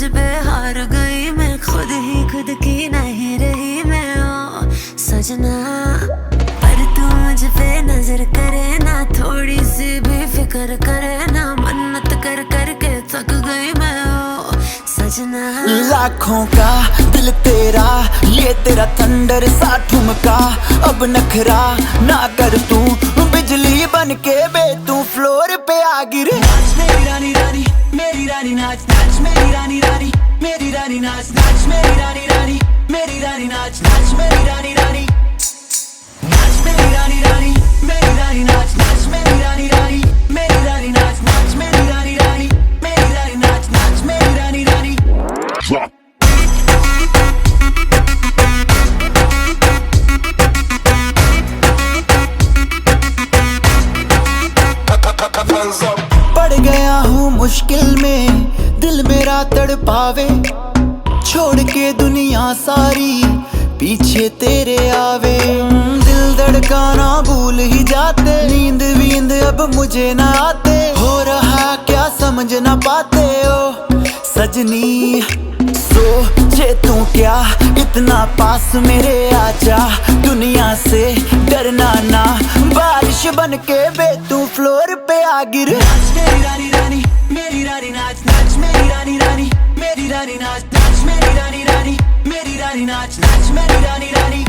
तुझ पे हार गई मैं, खुद ही खुद की नहीं रही मैं ओ सजना। पर तू मुझ पे नजर करे ना, थोड़ी सी भी फिक्र करे ना, मन्नत कर कर के थक गई मैं ओ सजना। लाखों का दिल तेरा, ये तेरा थंडर सा ठुमका, अब नखरा ना कर तू, बिजली बन के बे तू फ्लोर पे आ गिरे। नाच मेरी रानी रानी, मेरी रानी नाच नाच मेरी रानी रानी, मेरी रानी नाच नाच मेरी रानी रानी, मेरी रानी नाच नाच मेरी रानी रानी, नाच मेरी रानी रानी, मेरी रानी नाच नाच मेरी रानी रानी, मेरी रानी नाच नाच मेरी रानी रानी, मेरी रानी नाच नाच मेरी रानी रानी। पड़ गया हूँ मुश्किल में, दिल मेरा तड़पावे, छोड़ के दुनिया सारी पीछे तेरे आवे। दिल धड़काना भूल ही जाते, नींद वींद अब मुझे ना आते, हो रहा क्या समझ ना पाते ओ सजनी। सोचे तू क्या इतना पास मेरे आजा, दुनिया से डरना ना, बारिश बन के बे तू फ्लोर पे आ गिर। नाच मेरी रानी रानी, मेरी रानी नाच नाच मेरी रानी रानी, मेरी रानी नाच नाच मेरी रानी रानी, मेरी रानी नाच नाच मेरी रानी रानी।